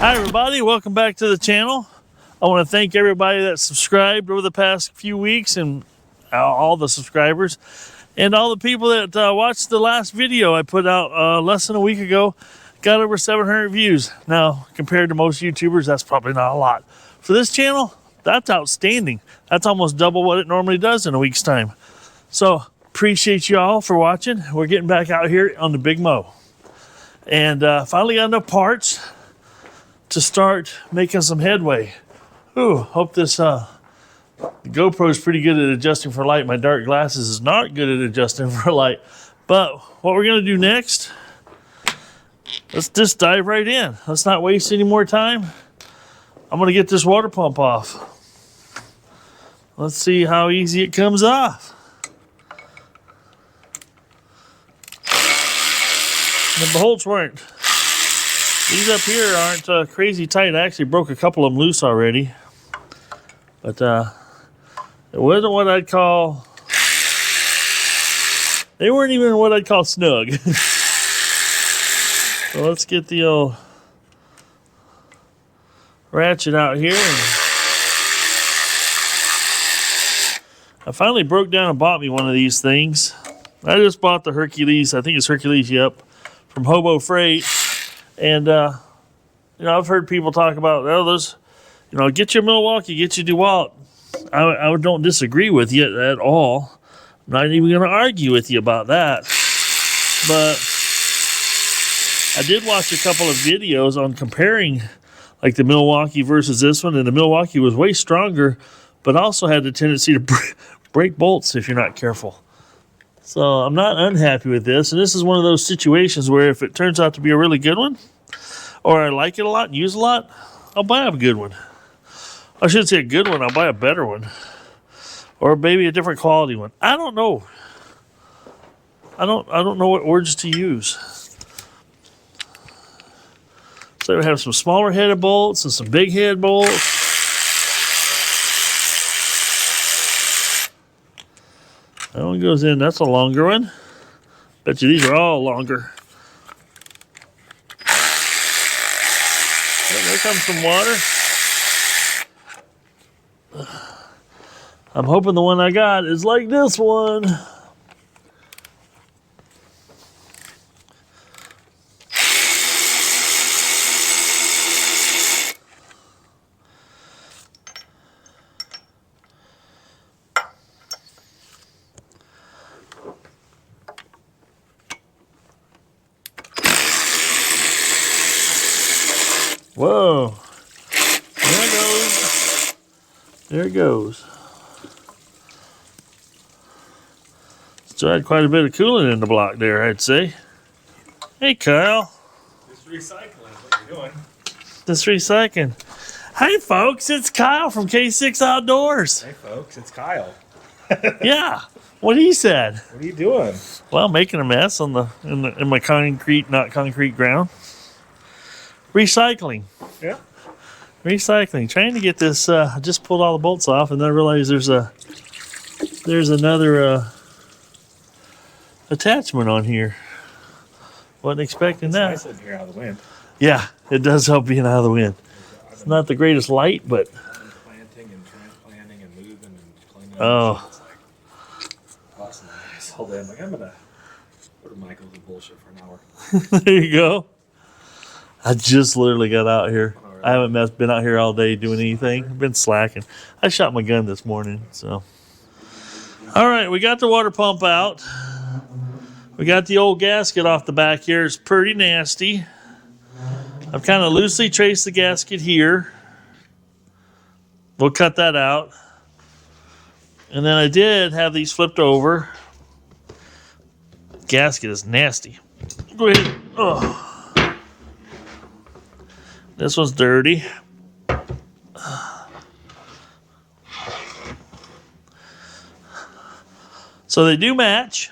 Hi everybody, welcome back to the channel. I want to thank everybody that subscribed over the past few weeks and all the subscribers and all the people that watched the last video I put out less than a week ago. Got over 700 views. Now, compared to most YouTubers, that's probably not a lot. For this channel, that's outstanding. That's almost double what it normally does in a week's time. So, appreciate you all for watching. We're getting back out here on the Big Mo. And finally got enough parts to start making some headway. Ooh, hope this the GoPro is pretty good at adjusting for light. My dark glasses is not good at adjusting for light. But what we're gonna do next, let's just dive right in. Let's not waste any more time. I'm gonna get this water pump off. Let's see how easy it comes off. The bolts weren't. These up here aren't crazy tight. I actually broke a couple of them loose already. But it wasn't what I'd call... They weren't even what I'd call snug. So let's get the old ratchet out here. I finally broke down and bought me one of these things. I just bought the Hercules. I think it's Hercules, yep, from Hobo Freight. And, you know, I've heard people talk about, oh, those, you know, get your Milwaukee, get your DeWalt. I don't disagree with you at all. I'm not even going to argue with you about that. But I did watch a couple of videos on comparing, like, the Milwaukee versus this one. And the Milwaukee was way stronger, but also had the tendency to break bolts if you're not careful. So I'm not unhappy with this, and this is one of those situations where if it turns out to be a really good one, or I like it a lot and use a lot, I'll buy a good one. I shouldn't say a good one, I'll buy a better one. Or maybe a different quality one. I don't know. I don't know what words to use. So we have some smaller headed bolts and some big head bolts. That one goes in, that's a longer one. Bet you these are all longer. Oh, there comes some water. I'm hoping the one I got is like this one. Whoa, there it goes. There it goes. So I had quite a bit of coolant in the block there, I'd say. Hey, Kyle. Just recycling is what you're doing. Just recycling. Hey, folks, it's Kyle from K6 Outdoors. Hey, folks, it's Kyle. Yeah, what he said. What are you doing? Well, making a mess on in my concrete, not concrete ground. Recycling. Yeah. Recycling. Trying to get this. I just pulled all the bolts off, and then I realized there's another attachment on here. Wasn't expecting that. It's nice in here out of the wind. Yeah, it does help being out of the wind. It's not the greatest light, but. Planting and transplanting and moving and cleaning. Oh. It's like awesome. All day I'm like, I'm gonna go to Michael's and bullshit for an hour. There you go. I just literally got out here. Oh, really? I haven't been out here all day doing anything. I've been slacking. I shot my gun this morning, so. All right, we got the water pump out. We got the old gasket off the back here. It's pretty nasty. I've kind of loosely traced the gasket here. We'll cut that out. And then I did have these flipped over. Gasket is nasty. Go ahead. Oh. This one's dirty. So they do match.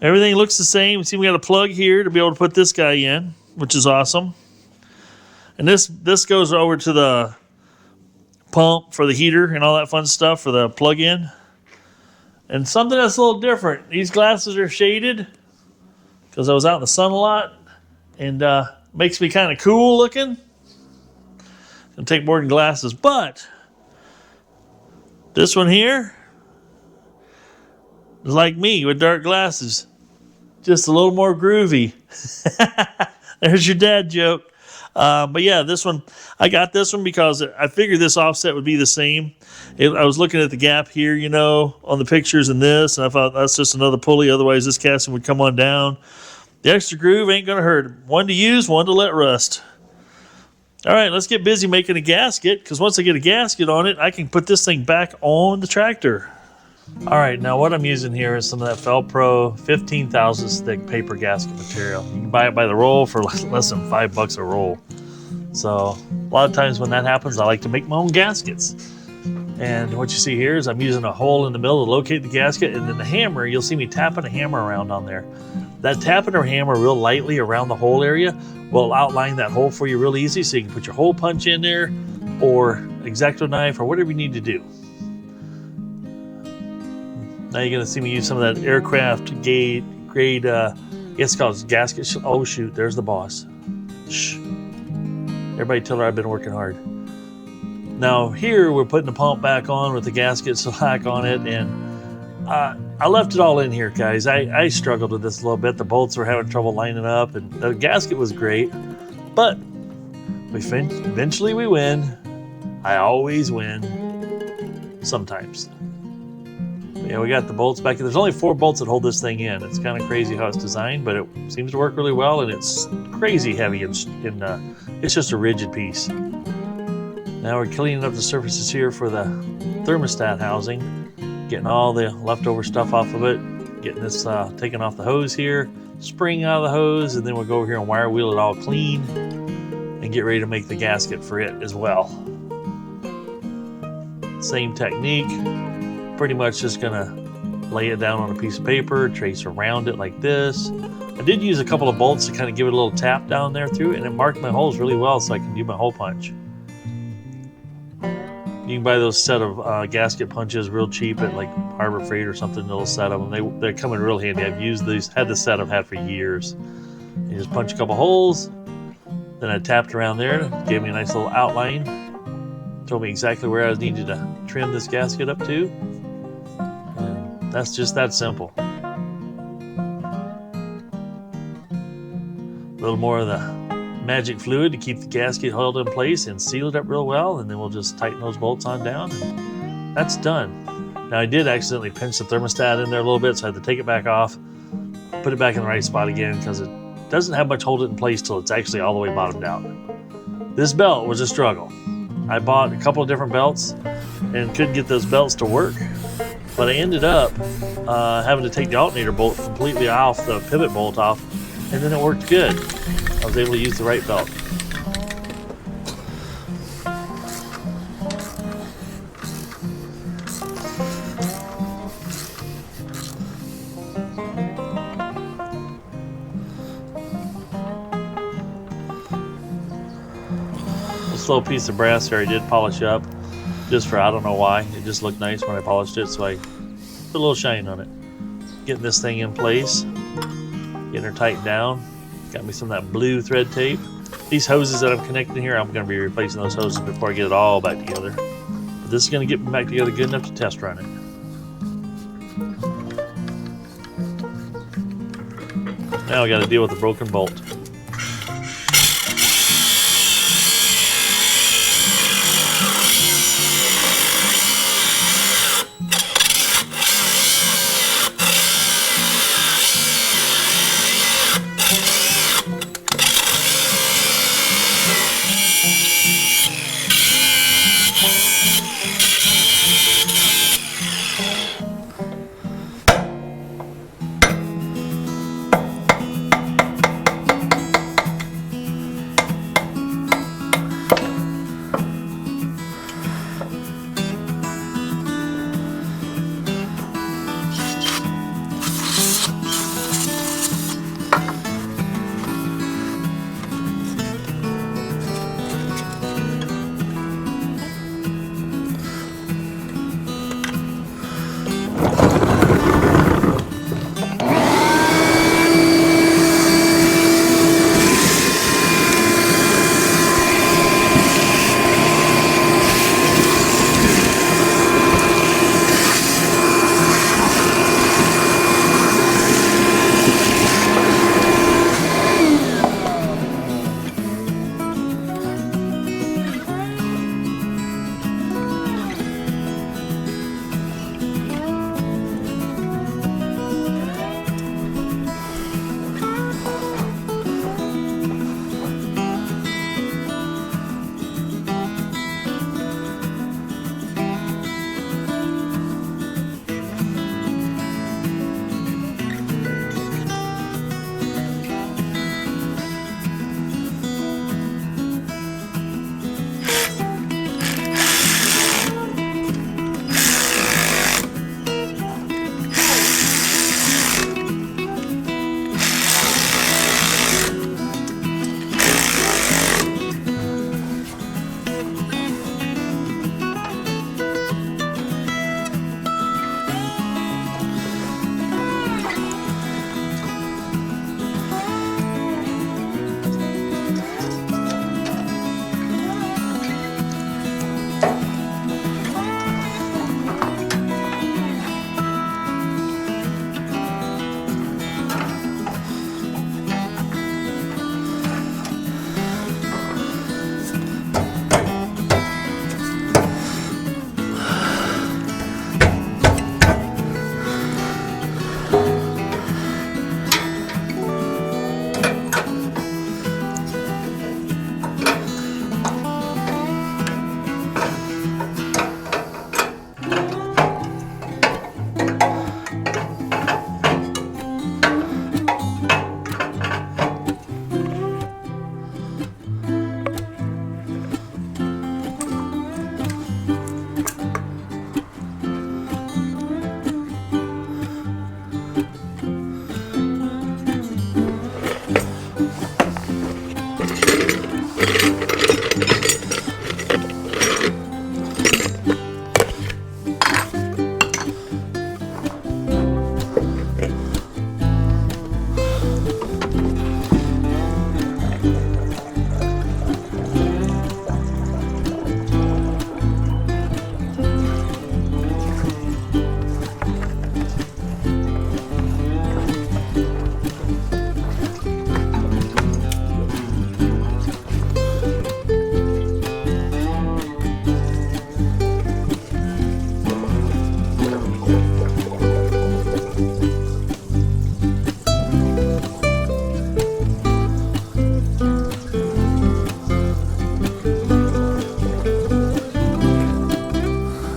Everything looks the same. See, we got a plug here to be able to put this guy in, which is awesome. And this goes over to the pump for the heater and all that fun stuff for the plug-in. And something that's a little different. These glasses are shaded because I was out in the sun a lot. And makes me kind of cool looking. It'll take more than glasses, but this one here is like me with dark glasses. Just a little more groovy. There's your dad joke. But yeah, this one, I got this one because I figured this offset would be the same. I was looking at the gap here, you know, on the pictures and this, and I thought that's just another pulley. Otherwise, this casting would come on down. The extra groove ain't going to hurt. One to use, one to let rust. All right, let's get busy making a gasket, because once I get a gasket on it, I can put this thing back on the tractor. All right, now what I'm using here is some of that Felpro 15 thousandths thick paper gasket material. You can buy it by the roll for less than $5 a roll. So a lot of times when that happens, I like to make my own gaskets. And what you see here is I'm using a hole in the middle to locate the gasket, and then the hammer, you'll see me tapping a hammer around on there. That tapping a hammer real lightly around the hole area will outline that hole for you real easy, so you can put your hole punch in there or X-Acto knife or whatever you need to do. Now you're going to see me use some of that aircraft grade, it's called gasket. Oh shoot, there's the boss. Shh. Everybody tell her I've been working hard. Now here we're putting the pump back on with the gasket slack on it, and I left it all in here, guys. I struggled with this a little bit. The bolts were having trouble lining up, and the gasket was great, but eventually we win. I always win, sometimes. Yeah, we got the bolts back. There's only 4 bolts that hold this thing in. It's kind of crazy how it's designed, but it seems to work really well, and it's crazy heavy. It's just a rigid piece. Now we're cleaning up the surfaces here for the thermostat housing, getting all the leftover stuff off of it, getting this taken off the hose here, spring out of the hose, and then we'll go over here and wire wheel it all clean and get ready to make the gasket for it as well. Same technique. Pretty much just gonna lay it down on a piece of paper, trace around it like this. I did use a couple of bolts to kind of give it a little tap down there through, and it marked my holes really well so I can do my hole punch. You can buy those set of gasket punches real cheap at like Harbor Freight or something. They'll set of them. They come in real handy. I've used these, had the set I've had for years. You just punch a couple holes, then I tapped around there, gave me a nice little outline, told me exactly where I needed to trim this gasket up to. And that's just that simple. A little more of the magic fluid to keep the gasket held in place and seal it up real well, and then we'll just tighten those bolts on down, and that's done. Now I did accidentally pinch the thermostat in there a little bit, so I had to take it back off, put it back in the right spot again, because it doesn't have much hold it in place till it's actually all the way bottomed out. This belt was a struggle. I bought a couple of different belts and couldn't get those belts to work, but I ended up having to take the alternator bolt completely off, the pivot bolt off, and then it worked good. I was able to use the right belt. This little piece of brass here I did polish up, just for, I don't know why. It just looked nice when I polished it, so I put a little shine on it. Getting this thing in place, getting her tightened down. Got me some of that blue thread tape. These hoses that I'm connecting here, I'm going to be replacing those hoses before I get it all back together. But this is going to get me back together good enough to test run it. Now I got to deal with the broken bolt.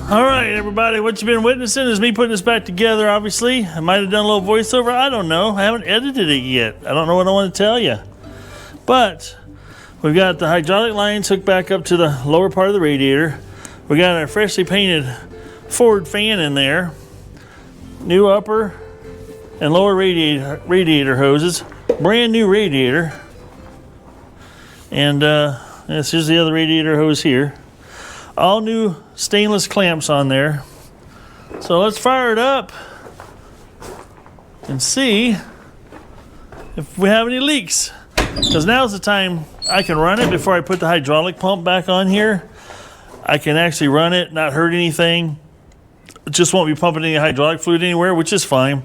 All right, everybody, what you've been witnessing is me putting this back together, obviously. I might have done a little voiceover. I don't know. I haven't edited it yet. I don't know what I want to tell you. But we've got the hydraulic lines hooked back up to the lower part of the radiator. We got our freshly painted forward fan in there. New upper and lower radiator hoses. Brand new radiator. And this is the other radiator hose here. All new stainless clamps on there. So let's fire it up and see if we have any leaks. Because now's the time I can run it before I put the hydraulic pump back on here. I can actually run it, not hurt anything. It just won't be pumping any hydraulic fluid anywhere, which is fine.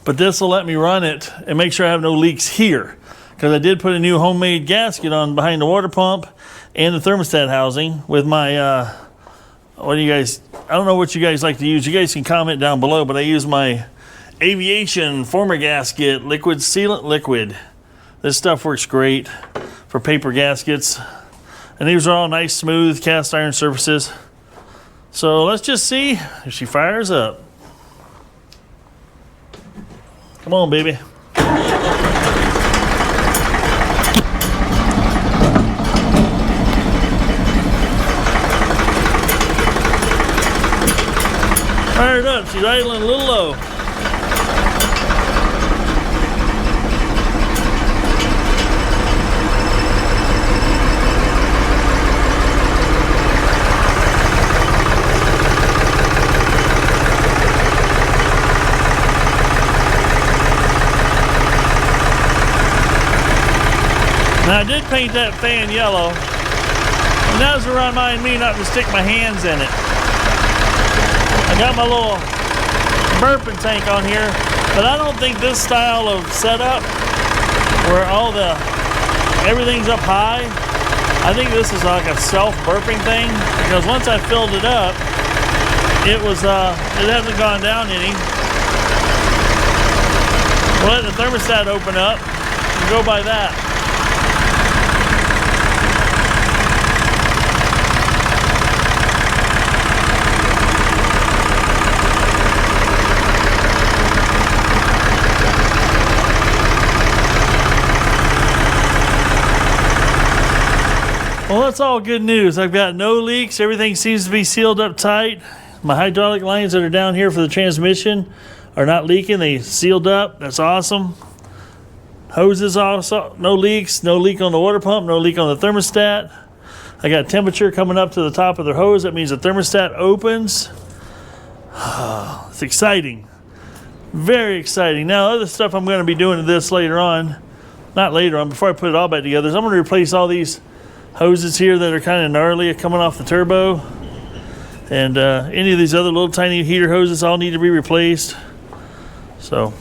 But this will let me run it and make sure I have no leaks here. Because I did put a new homemade gasket on behind the water pump and the thermostat housing with my, what do you guys, I don't know what you guys like to use. You guys can comment down below, but I use my aviation former gasket liquid sealant liquid. This stuff works great for paper gaskets. And these are all nice, smooth cast iron surfaces. So let's just see if she fires up. Come on, baby. Fired up, she's idling a little low. Now I did paint that fan yellow, and that was to remind me not to stick my hands in it. I got my little burping tank on here, but I don't think this style of setup where everything's up high, I think this is like a self-burping thing, because once I filled it up, it hasn't gone down any. We'll let the thermostat open up and go by that. Well, that's all good news. I've got no leaks. Everything seems to be sealed up tight. My hydraulic lines that are down here for the transmission are not leaking. They sealed up. That's awesome. Hoses also, no leaks. No leak on the water pump. No leak on the thermostat. I got temperature coming up to the top of the hose. That means the thermostat opens. It's exciting. Very exciting. Now, other stuff I'm going to be doing to this later on. Not later on, before I put it all back together, is I'm going to replace all these hoses here that are kind of gnarly coming off the turbo, and any of these other little tiny heater hoses all need to be replaced. So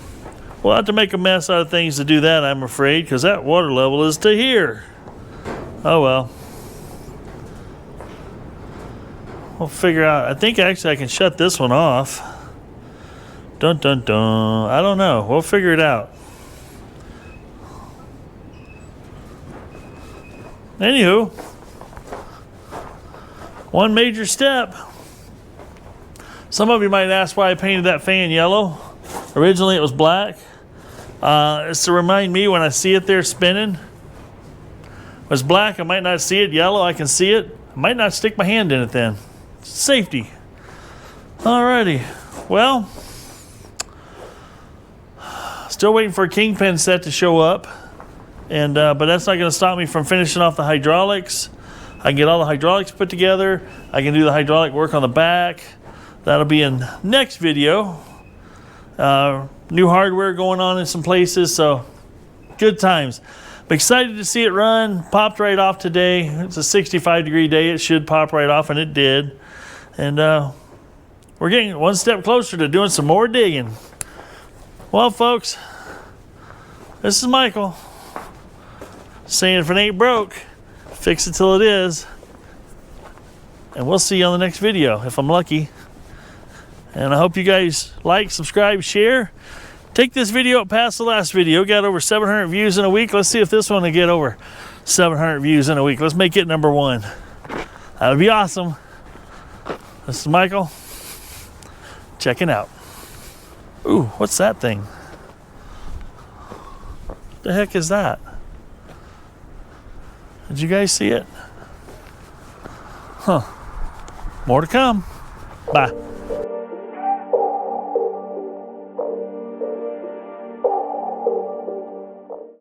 we'll have to make a mess out of things to do that, I'm afraid, because that water level is to here. Oh well, we'll figure out. I think actually I can shut this one off. Dun dun dun. I don't know, we'll figure it out. Anywho, one major step. Some of you might ask why I painted that fan yellow. Originally it was black. It's to remind me when I see it there spinning. If it's black, I might not see it. Yellow, I can see it. I might not stick my hand in it then. Safety. Alrighty. Well, still waiting for a kingpin set to show up. And but that's not going to stop me from finishing off the hydraulics. I can get all the hydraulics put together. I can do the hydraulic work on the back. That'll be in next video. New hardware going on in some places, so good times. I'm excited to see it run. Popped right off today. It's a 65-degree day. It should pop right off, and it did. And we're getting one step closer to doing some more digging. Well, folks, this is Michael saying if it ain't broke, fix it till it is. And we'll see you on the next video if I'm lucky. And I hope you guys like, subscribe, share. Take this video up past the last video. Got over 700 views in a week. Let's see if this one will get over 700 views in a week. Let's make it #1. That would be awesome. This is Michael. Checking out. Ooh, what's that thing? What the heck is that? Did you guys see it? Huh. More to come. Bye.